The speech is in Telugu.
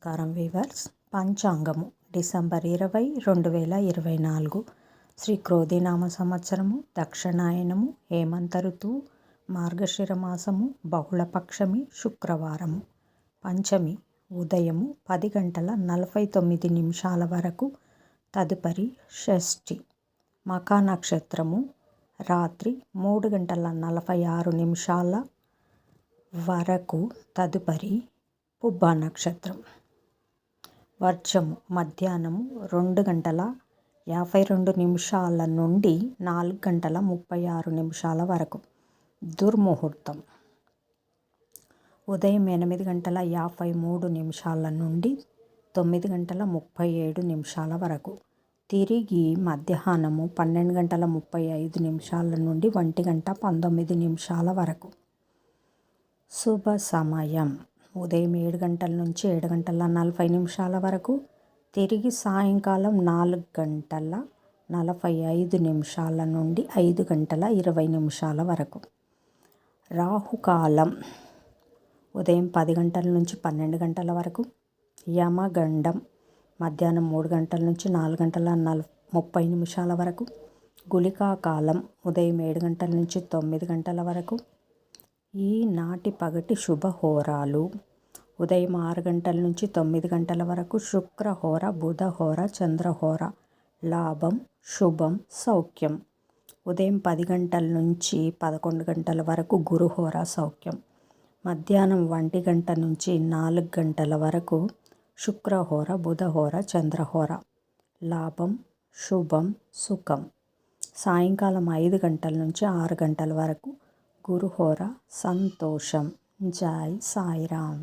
నమస్కారం వీవర్స్. పంచాంగము డిసెంబర్ 20, 2024 శ్రీ క్రోధినామ సంవత్సరము, దక్షిణాయనము, హేమంత ఋతువు, మార్గశిర మాసము, బహుళపక్షమి, శుక్రవారము. పంచమి ఉదయము 10:49 వరకు, తదుపరి షష్ఠి. మఖా నక్షత్రము రాత్రి 3:46 వరకు, తదుపరి పుబ్బా నక్షత్రం. వర్జము మధ్యాహ్నము 2:52 నుండి 4:36 వరకు. దుర్ముహూర్తం ఉదయం 8:53 నుండి 9:37 వరకు. తిరిగి మధ్యాహ్నము 12:35 నుండి 1:19 వరకు. శుభ సమయం ఉదయం 7 గంటల నుంచి 7:40 వరకు. తిరిగి సాయంకాలం 4:45 నుండి 5:20 వరకు. రాహుకాలం ఉదయం 10 గంటల నుంచి 12 గంటల వరకు. యమగండం మధ్యాహ్నం 3 గంటల నుంచి 4:30 వరకు. గుళికా కాలం ఉదయం 7 గంటల నుంచి 9 గంటల వరకు. ఈనాటి పగటి శుభహోరాలు ఉదయం 6 గంటల నుంచి 9 గంటల వరకు. శుక్రహోర, బుధహోర, చంద్రహోర. లాభం, శుభం, సౌఖ్యం. ఉదయం 10 గంటల నుంచి 11 గంటల వరకు గురుహోర, సౌఖ్యం. మధ్యాహ్నం 1 గంట నుంచి 4 గంటల వరకు శుక్రహోర, బుధహోర, చంద్రహోర. లాభం, శుభం, సుఖం. సాయంకాలం 5 గంటల నుంచి 6 గంటల వరకు గురుహోర, సంతోషం. జై సాయిరామ్.